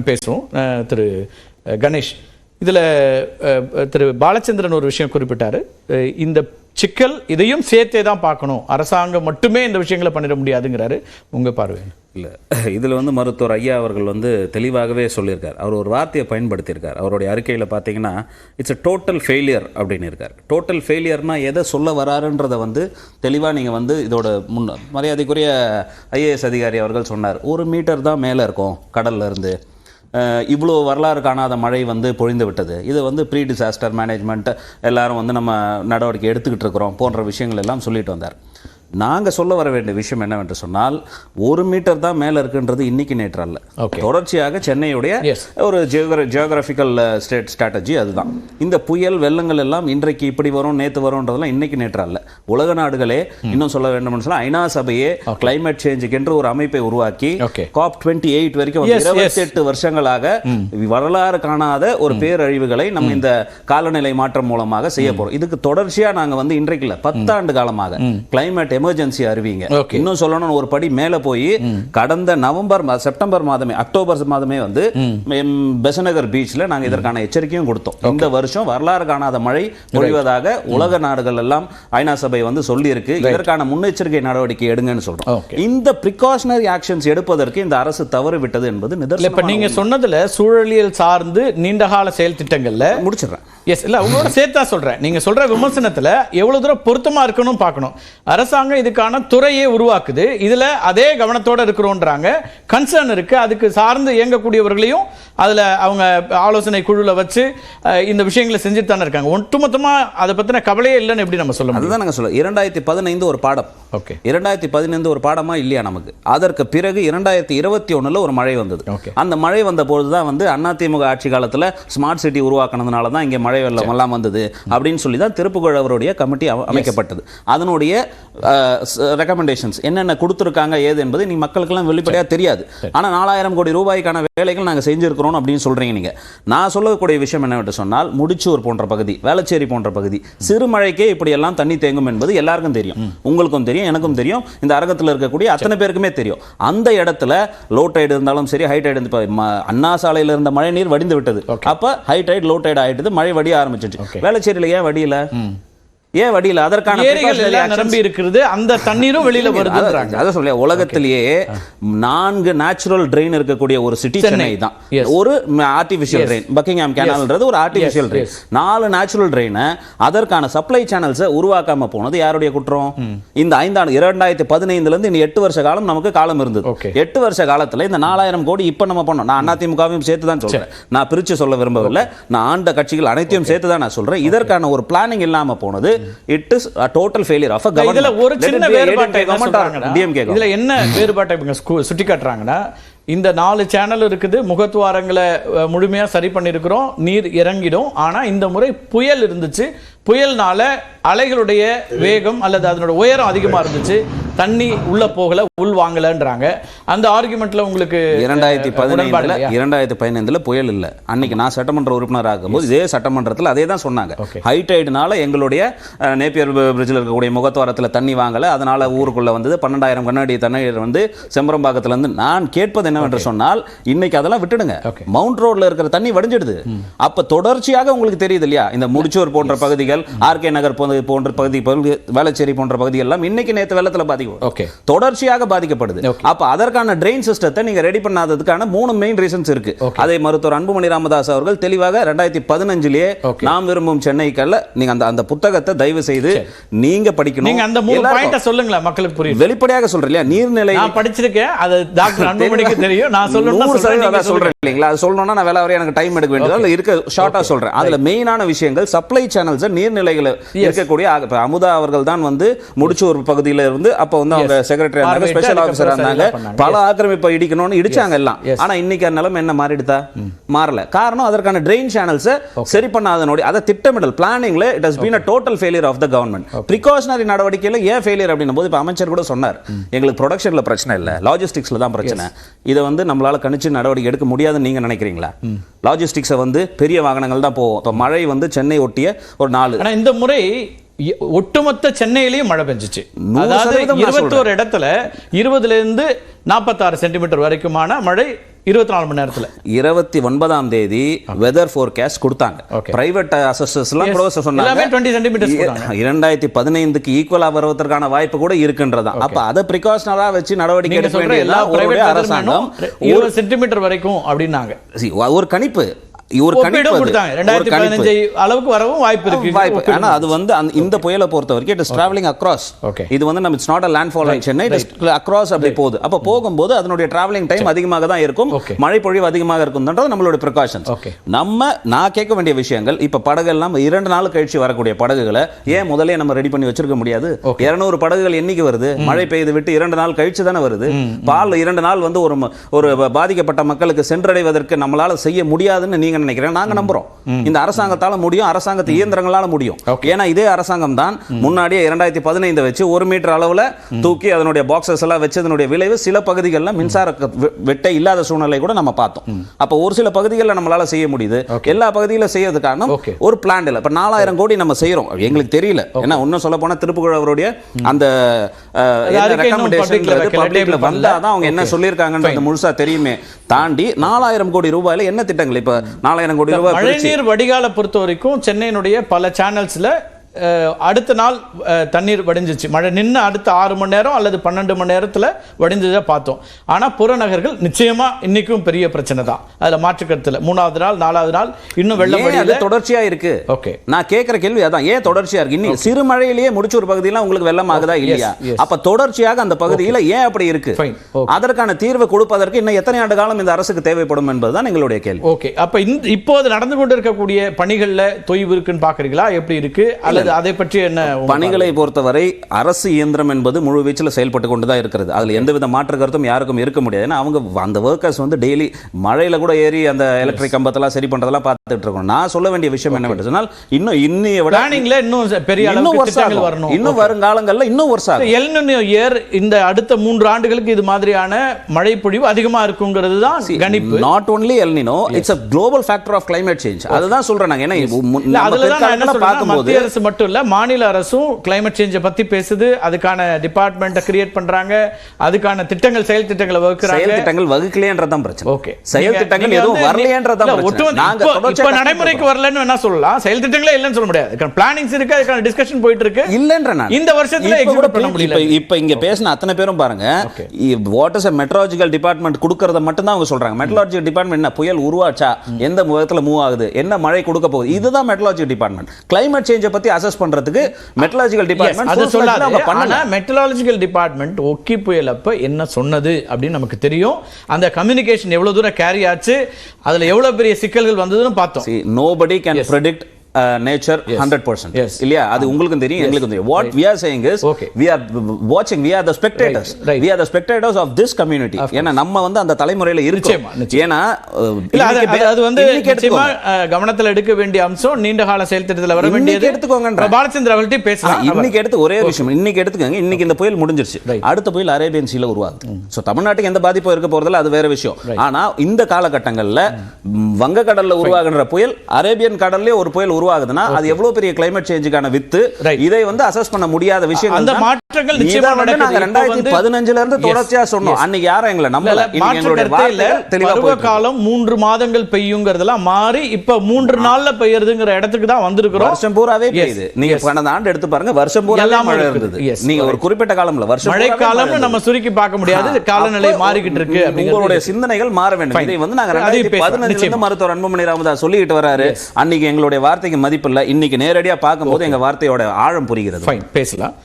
பேசுவோம். திரு கணேஷ், இதில் திரு பாலச்சந்திரன் ஒரு விஷயம் குறிப்பிட்டாரு. இந்த சிக்கல் இதையும் சேர்த்தே தான் பார்க்கணும், அரசாங்கம் மட்டுமே இந்த விஷயங்களை பண்ணிட முடியாதுங்கிறாரு. உங்கள் பார்வை இல்லை, இதில் மருத்துவர் ஐயா அவர்கள் தெளிவாகவே சொல்லியிருக்கார். அவர் ஒரு வார்த்தையை பயன்படுத்தியிருக்கார். அவருடைய அறிக்கையில் பார்த்தீங்கன்னா இட்ஸ் a டோட்டல் ஃபெயிலியர் அப்படின்னு இருக்கார். டோட்டல் ஃபெயிலியர்னால் எதை சொல்ல வராருன்றதை தெளிவாக நீங்கள் இதோட மரியாதைக்குரிய ஐஏஎஸ் அதிகாரி அவர்கள் சொன்னார். 1 மீட்டர் தான் மேலே இருக்கும் கடல்ல இருந்து, இவ்வளோ வரலாறு காணாத மழை பொழிந்து விட்டது. இது ப்ரீ டிசாஸ்டர் மேனேஜ்மெண்ட் எல்லாரும் நம்ம நடவடிக்கை எடுத்துக்கிட்டு இருக்கிறோம் போன்ற விஷயங்கள் எல்லாம் சொல்லிட்டு வந்தார். நாங்கள் சொல்ல வர வேண்டிய விஷயம் என்னவென்று சொன்னால், 1 மீட்டர் தான் மேலே இருக்குன்றது இன்னைக்கு நேற்று அல்ல. தொடர்ச்சியாக சென்னையுடைய ஒரு ஜியோகிராஃபிக்கல் ஸ்ட்ராட்டஜி அதுதான். இந்த புயல் வெள்ளங்கள் எல்லாம் இன்றைக்கு இப்படி வரும் நேற்று வரும்ன்றதெல்லாம் இன்னைக்கு நேற்று அல்ல. உலக நாடுகளே, இன்னும் சொல்ல வேண்டும் சொன்னால் ஐநா சபையே கிளைமேட் சேஞ்சுக்கு என்று ஒரு அமைப்பை உருவாக்கி COP28 வரைக்கும் 28 வருஷங்களாக வரலாறு காணாத ஒரு பேரழிவுகளை நம்ம இந்த காலநிலை மாற்றம் மூலமாக செய்ய போறோம். இதுக்கு தொடர்ச்சியா நாங்கள் இன்றைக்கு இல்லை, 10 ஆண்டு காலமாக கிளைமேட் எமர்ஜென்சி அறிவிங்க. இன்னும் சொல்லணும், ஒரு படி மேல போய் கடந்த செப்டம்பர் மாதமே அக்டோபர் மாதமே பெசநகர் பீச்ல நாங்க இதற்கான எச்சரிக்கையும் கொடுத்தோம். இந்த வருஷம் வரலாறு காணாத மழை பொழிவதாக உலக நாடுகள் எல்லாம் ஐநா சபை சொல்லி இருக்கு. இதற்கான முன்னெச்சரிக்கை நடவடிக்கை எடுங்கன்னு சொல்றோம். இந்த பிரிகாஷனரி ஆக்ஷன்ஸ் எடுப்பதற்கு இந்த அரசு தவறு விட்டது என்பது நிதர்சனம். இப்ப நீங்க சொன்னதுல சூழலியல் சார்ந்து நீண்டகால செயல் திட்டங்கள்ல முடிச்சிடுறேன். எஸ், இல்ல உங்களோட சேர்த்தா சொல்றேன். நீங்க சொல்ற விமர்சனத்துல எவ்வளவு தூரம் பொருத்தமா இருக்கணும் பார்க்கணும். அரசாங்கம் இதுக்கான துறையை உருவாக்குது, இதுல அதே கவனத்தோட இருக்கிறோன்றாங்க, கன்சர்ன் இருக்கு. அதுக்கு சார்ந்து இயங்கக்கூடியவர்களையும் அதுல அவங்க ஆலோசனை குழுல வச்சு இந்த விஷயங்களை செஞ்சுட்டு தானே இருக்காங்க. ஒட்டுமொத்தமா அதை பத்தின கவலையே இல்லைன்னு எப்படி நம்ம சொல்ல முடியும்? அதுதான் நாங்க சொல்ல 2015 ஒரு பாடம். 2015 ஒரு பாடமா இல்லையா நமக்கு? அதற்கு பிறகு 2021 ஒரு மழை வந்தது. அந்த மழை வந்த பொழுதுதான் அதிமுக ஆட்சி காலத்துல ஸ்மார்ட் சிட்டி உருவாக்குனதுனால தான் இங்க மழை வெள்ளம் எல்லாம் வந்தது அப்படின்னு சொல்லி தான் திருப்புகழ் அவருடைய கமிட்டி அமைக்கப்பட்டது. அதனுடைய ரெக்கமெண்டேஷன்ஸ் என்னென்ன கொடுத்துருக்காங்க ஏது என்பது நீ மக்களுக்கெல்லாம் வெளிப்படையா தெரியாது. ஆனா 4000 கோடி ரூபாய்க்கான வேலைகள் நாங்க செஞ்சிருக்கிறோம் அப்படின்னு சொல்றீங்க நீங்க. நான் சொல்லக்கூடிய விஷயம் என்னவென்று சொன்னால், முடிச்சூர் போன்ற பகுதி, வேளச்சேரி போன்ற பகுதி, சிறுமழைக்கே இப்படி எல்லாம் தண்ணி தேங்கும் என்பது எல்லாருக்கும் தெரியும், உங்களுக்கும் தெரியும், எனக்கும் தெரியும், இந்த அரங்கத்தில் இருக்கக்கூடிய அத்தனை பேருக்குமே தெரியும். அந்த இடத்துல லோ டைடு இருந்தாலும் சரி, ஹை டைடு அண்ணா சாலையில் இருந்த மழை நீர் வடிந்து விட்டது. அப்ப ஹை டைடு லோ டைடு ஆயிட்டது, மழை வடிய ஆரம்பிச்சிச்சு. வேளச்சேரியில ஏன் வடியல? ஏன் வடியில? அதற்கான நிரம்பி இருக்கிறது, அந்த தண்ணீரும் வெளியில வருதுன்றாங்க. அத சொல்ல, உலகத்திலேயே 4 நேச்சுரல் ட்ரெயின் இருக்கக்கூடிய ஒரு சிட்டி சென்னை தான். ஒரு ஆர்டிஃபிஷியல் ட்ரெயின், பக்கிங்ஹாம் கேனால்ன்றது ஒரு ஆர்டிஃபிஷியல் ட்ரெயின். 4 நேச்சுரல் ட்ரெயினை அதற்கான சப்ளை சேனல்ஸை உருவாக்காம போனது யாருடைய குற்றம்? இந்த 5 ஆண்டு 2015 இருந்து 8 வருஷ காலம் நமக்கு காலம் இருந்தது. 8 வருஷ காலத்துல இந்த 4000 கோடி இப்ப நம்ம பண்ணோம். நான் அதிமுகவையும் சேர்த்து தான் சொல்றேன், நான் பிரிச்சு சொல்ல விரும்பவில்லை. நான் ஆண்ட கட்சிகள் அனைத்தையும் சேர்த்து தான் நான் சொல்றேன். இதற்கான ஒரு பிளானிங் இல்லாம போனது. It is a total failure of a government. இதுல ஒரு சின்ன வேறுபாட்டை இதுல என்ன வேறுபாட்டை சுட்டி காட்டுறாங்கன்னா, இந்த 4 சேனல் இருக்குது, முகத்துவாரங்களை முழுமையா சரி பண்ணிருக்கிறோம், நீர் இறங்கிடும். ஆனா இந்த முறை புயல் இருந்துச்சு, புயல்னால அலைகளுடைய வேகம் அல்லது அதனோட உயரம் அதிகமா இருந்துச்சு, தண்ணி உள்ள போகல, உள் வாங்கலன்றாங்க. அந்த ஆர்குமெண்ட்ல உங்களுக்கு 2015 புயல் இல்ல. அன்னைக்கு நான் சட்டமன்ற உறுப்பினர் ஆகும்போது இதே சட்டமன்றத்தில் அதே தான் சொன்னாங்க. ஹை டைடுனால எங்களுடைய நேப்பியர் பிரிட்ஜில் இருக்கக்கூடிய முகத்துவாரத்தில் தண்ணி வாங்கல, அதனால ஊருக்குள்ள வந்தது 12,000 கண்ணாடி தண்ணீர் செம்பரம்பாக்கத்துல இருந்து. நான் கேட்பது என்னவென்று சொன்னால், இன்னைக்கு அதெல்லாம் விட்டுடுங்க, மவுண்ட் ரோட்ல இருக்கிற தண்ணி வடிஞ்சிடுது. அப்ப தொடர்ச்சியாக உங்களுக்கு தெரியுது இல்லையா, இந்த முடிச்சூர் போன்ற பகுதிகள், ஆர்கே நகர் போன்ற பகுதி, வேளச்சேரி போன்ற பகுதிகள் எல்லாம் இன்னைக்கு நேற்று வெள்ளத்துல தொடர்ச்சியாக பாதிக்கப்படுது. அப்ப அதற்கான ட்ரெயின் சிஸ்டத்தை நீங்க ரெடி பண்ணாததுக்கான 3 மெயின் ரீசன்ஸ் இருக்கு. அதை மருத்துவர் அன்புமணி ராமதாஸ் அவர்கள் தெளிவாக 2015 நாம் விரும்பும் சென்னைக்கல்ல, நீங்க அந்த புத்தகத்தை தயவு செய்து நீங்க படிக்கணும். நீங்க அந்த 3 பாயிண்ட சொல்லுங்களா, மக்களுக்கு புரியும். வெளிப்படையாக சொல்றேன், நீர்நிலை நான் படிச்சிருக்கேன், அது டாக்டர் அன்புமணிக்கு தெரியும். நான் சொல்றேன் இல்லீங்களா, அது சொல்லணும்னா நான் வேலை வரை எனக்கு டைம் எடுக்க வேண்டியது இருக்க, ஷார்ட்டா சொல்றேன். அதுல மெயினான விஷயங்கள் சப்ளை சேனல்ஸ், நீர்நிலைகள் இருக்கக்கூடிய அமுதா அவர்கள் தான் முடிச்சூர் பகுதியில இருந்து அப்ப அவங்க செக்ரட்டரி ஸ்பெஷல் ஆபீசர் இருந்தாங்க. பல ஆக்கிரமிப்பை இடிக்கணும்னு இடிச்சாங்க எல்லாம். ஆனா இன்னைக்கு நிலைமை என்ன மாறிடுதா? மாறல. காரணம் அதற்கான ட்ரெயின் சேனல்ஸ் சரி பண்ணாதனோட அதை திட்டமிடல் பிளானிங்ல it has been a total failure of the government. Precautionary நடவடிக்கையில ஏன் ஃபெயிலியர் அப்படின்னும் போது இப்ப அமைச்சர் கூட சொன்னார், எங்களுக்கு ப்ரொடக்ஷன்ல பிரச்சனை இல்ல, லாஜிஸ்டிக்ஸ்ல தான் பிரச்சனை. இதை நம்மளால கணிச்சு நடவடிக்கை எடுக்க முடியாதுன்னு நீங்க நினைக்கிறீங்களா? லாஜிஸ்டிக்ஸை பெரிய வாகனங்கள் தான் போகும். இப்ப மழை சென்னை ஒட்டிய ஒரு 4. ஆனா இந்த முறை ஒட்டுமொத்த சென்னையிலேயும் மழை பெஞ்சிச்சு. அதாவது 21 இடத்துல 20 இருந்து 46 சென்டிமீட்டர் வரைக்குமான மழை 24 மணி நேரத்துல. 29ஆம் தேதி வெதர் ஃபோர்காஸ்ட் கொடுத்தாங்க. பிரைவேட் அசஸர்ஸ்லாம் கூட சொன்னாங்க எல்லாமே 20 சென்டிமீட்டர்ஸ் போறாங்க. 2015க்கு ஈக்குவலா வருவதற்கான வாய்ப்பு கூட இருக்குன்றதா. அப்ப அத பிரிகாஷனரா வச்சு நடவடிக்கை எடுக்க வேண்டிய எல்லா பிரைவேட் அரசாங்கம் 20 சென்டிமீட்டர் வரைக்கும் அப்படினாங்க. ஒரு கணிப்பு அளவுக்கு வரவும் வாய்ப்பு இருக்கு. ஆனா அது வந்து இந்த புயலை பொறுத்த வரைக்கும் இட் இஸ் டிராவலிங் அக்ராஸ். இது வந்து நம்ம it's not a landfall in Chennai, it is across அப்படி போகுது. அப்ப போகும்போது அதனுடைய டிராவலிங் டைம் அதிகமாக தான் இருக்கும், மழை பொழிவு அதிகமாக இருக்கும்ன்றது நம்மளோட பிரிகாஷன்ஸ். நான் கேட்க வேண்டிய விஷயங்கள், இப்ப படகு எல்லாம் 2 நாள் கழிச்சு வரக்கூடிய படகுகளை ஏன் முதல்ல நம்ம ரெடி பண்ணி வச்சிருக்க முடியாது? 200 படகுகள் என்னைக்கு வருது? மழை பெய்து விட்டு 2 நாள் கழிச்சு தானே வருது. பால் 2 நாள் வந்து ஒரு பாதிக்கப்பட்ட மக்களுக்கு சென்றடைவதற்கு நம்மளால செய்ய முடியாதுன்னு நீங்க நினைக்கிறேன். நாங்க நம்புறோம் இந்த அரசாங்கத்தால முடியும், அரசாங்கத்து இயந்திரங்களால முடியும். ஏன்னா இதே அரசாங்கம் தான் முன்னாடியே 2015 வச்சு 1 மீட்டர் அளவுல தூக்கி அதனுடைய பாக்ஸஸ் எல்லாம் வச்சு அதனுடைய விளைவு சில பகுதிகளில் மின்சார வெட்டை இல்லாத சூழ்நிலை கூட நம்ம பார்த்தோம். அப்ப ஒரு சில பகுதிகளில் நம்மளால செய்ய முடியுது, எல்லா பகுதியிலும் செய்யறதுக்கு காரணம் ஒரு பிளான் இல்ல. இப்ப 4000 கோடி நம்ம செய்யறோம், எங்களுக்கு தெரியல. ஏன்னா இன்னும் சொல்ல போனா திருப்புகழ் அவருடைய அந்த ரெக்கமெண்டேஷன் வந்தாதான் அவங்க என்ன சொல்லியிருக்காங்கன்றது முழுசா தெரியுமே. தாண்டி 4000 கோடி ரூபாயில என்ன திட்டங்கள்? இப்ப 4000 கோடி ரூபாய் மழைநீர் வடிகாலை பொறுத்த வரைக்கும் சென்னையினுடைய பல சேனல்ஸ்ல அடுத்த நாள் தண்ணீர் வடிஞ்சிச்சு. மழை நின்று அடுத்த 6 மணி நேரம் அல்லது 12 மணி நேரத்தில் வடிஞ்சதை பார்த்தோம். ஆனால் புறநகர்கள் நிச்சயமா இன்னைக்கும் பெரிய பிரச்சனை தான், அதில் மாற்று கருத்தில். 3வது நாள் 4வது நாள் இன்னும் வெள்ளம் தொடர்ச்சியா இருக்கு. ஓகே, நான் கேட்கிற கேள்வி அதான், ஏன் தொடர்ச்சியா இருக்கு? இன்னும் சிறு மழையிலேயே முடிச்சூர் பகுதியில் உங்களுக்கு வெள்ளம் ஆகுதா இல்லையா? அப்ப தொடர்ச்சியாக அந்த பகுதியில் ஏன் அப்படி இருக்கு? அதற்கான தீர்வு கொடுப்பதற்கு இன்னும் எத்தனை ஆண்டு காலம் இந்த அரசுக்கு தேவைப்படும் என்பதுதான் எங்களுடைய கேள்வி. ஓகே, அப்ப இப்போது நடந்து கொண்டிருக்கக்கூடிய பணிகளில் தொய்வு இருக்குன்னு பாக்குறீங்களா? எப்படி இருக்கு? அதை பற்றி என்ன? பணிகளை பொறுத்தவரை அரசு இயந்திரம் என்பது முழு வீச்சில் செயல்பட்டு கொண்டுதான் இருக்கிறது. அதுல எந்தவித மாற்று கருத்தும் யாருக்கும் இருக்க முடியாது. ஏன்னா அவங்க அந்த ஒர்க்கர்ஸ் வந்து டெய்லி மழையில கூட ஏறி அந்த எலக்ட்ரிக் கம்பத்தெல்லாம் சரி பண்றதெல்லாம் பார்த்துட்டு இருக்கோம். நான் சொல்ல வேண்டிய விஷயம் என்னவென்று சொன்னால், இன்னும் இன்னைய விட இன்னும் பெரிய அளவுக்கு வரணும். இன்னும் வருங்காலங்கள்ல இன்னும் வருஷம் எல் நினோ இயர் இந்த அடுத்த 3 ஆண்டுகளுக்கு இது மாதிரியான மழை பொழிவு அதிகமா இருக்குங்கிறது தான் கணிப்பு. Not only El Nino, it's a global factor of climate change. அதுதான் சொல்றேன் நான். ஏன்னா மத்திய அரசு மட்டும் இல்ல, மாநில அரசும் கிளைமேட் சேஞ்சை பத்தி பேசுது. அதுக்கான டிபார்ட்மெண்ட்டை கிரியேட் பண்றாங்க, அதுக்கான திட்டங்கள் செயல் திட்டங்களை வகுக்கிறாங்க. செயல் திட்டங்கள் வகுக்கலையன்றதான் பிரச்சனை. ஓகே, செயல் திட்டங்கள் எதுவும் வரலையன்றதான் பிரச்சனை. நாங்க இப்ப நடைமுறைக்கு வரலன்னு என்ன சொல்லலாம்? செயல் திட்டங்களே இல்லன்னு சொல்ல முடியாது. அதுக்கான பிளானிங்ஸ் இருக்கு, அதுக்கான டிஸ்கஷன் போயிட்டு இருக்கு. இல்லன்ற நான் இந்த வருஷத்துல எக்ஸிக்யூட் பண்ண முடியல. இப்ப இங்க பேசின அத்தனை பேரும் பாருங்க, what is a meteorological department கொடுக்கறத மட்டும் தான் அவங்க சொல்றாங்க. meteorological department என்ன புயல் உருவாச்சா, எந்த முகத்துல மூவ் ஆகுது, என்ன மழை கொடுக்க போகுது, இதுதான் meteorological department. climate change பத்தி அசஸ் பண்றதுக்கு மெட்ரலாஜிக்கல் டிபார்ட்மென்ட் அது சொல்லாது. ஆனா மெட்ரலாஜிக்கல் டிபார்ட்மென்ட் ஒக்கி புயல் அப்ப என்ன சொன்னது அப்படின்னு நமக்கு தெரியும். அந்த கம்யூனிகேஷன் எவ்வளவு தூரம் கேரி ஆச்சு, அதுல எவ்வளவு பெரிய சிக்கல்கள் வந்ததுன்னு பார்த்தோம். nobody can predict nature 100%. இல்லையா? அது உங்களுக்கு தெரியும், எங்களுக்கு தெரியும். what we are saying is we are watching, we are the spectators, we are the spectators of this community. ஏன்னா நம்ம வந்து அந்த தலைமுறையில இருக்கோம். ஏன்னா அது வந்து நிச்சயமா கவனத்துல எடுக்க வேண்டிய அம்சம், நீண்ட கால செயல் திட்டத்துல வர வேண்டியது. எடுத்துக்கோங்க, பாலச்சந்திர அவர்கள்ட்ட பேசலாம். இன்னைக்கு எடுத்து ஒரே விஷயம், இன்னைக்கு எடுத்துக்கங்க. இன்னைக்கு இந்த புயல் முடிஞ்சிருச்சு, அடுத்த புயல் அரேபியன் சீல உருவாகுது. சோ தமிழ்நாட்டுக்கு எந்த பாதிப்பும் இருக்க போறதில்ல, அது வேற விஷயம். ஆனா இந்த காலகட்டங்கள்ல வங்கக்கடல்ல உருவாகுற புயல் அரேபியன் கடல்ல ஒரு புயல் உருவாகுதுன்னா அது எவ்வளவு பெரிய கிளைமேட் சேஞ்சுக்கான வித்து. இதை வந்து அசஸ் பண்ண முடியாத விஷயம். அந்த மாற்றங்கள் நிச்சயமா நடக்குது. 2015ல இருந்து தொடர்ச்சியா சொன்னோம். அன்னைக்கு யாரும் எங்களை நம்பல. எங்களுடைய வார்த்தைகள் தெளிவா பருவ காலம் 3 மாதங்கள் பெய்யுங்கிறதெல்லாம் மாறி இப்ப 3 நாள்ல பெய்யறதுங்கிற இடத்துக்கு தான் வந்திருக்கிறோம். வருஷம் பூராவே பெய்யுது. நீங்க கடந்த ஆண்டு எடுத்து பாருங்க, வருஷம் பூரா மழை இருந்தது. நீங்க ஒரு குறிப்பிட்ட காலம்ல வருஷம் மழை காலம்னு நம்ம சுருக்கி பார்க்க முடியாது. காலநிலை மாறிக்கிட்டு இருக்கு. உங்களுடைய சிந்தனைகள் மாற வேண்டும். இதை வந்து நாங்க 2015ல இருந்து மருத்துவர் அன்புமணி ராமதாஸ் சொல்லிட்டு வராரு. அன்னைக்கு எங்களுடைய வார்த்தைக்கு மதிப்பு இல்ல. இன்னைக்கு நேரடியா பார்க்கும்போது எங்க வார்த்தையோட ஆழம் புரிகிறது. பேசலாம்.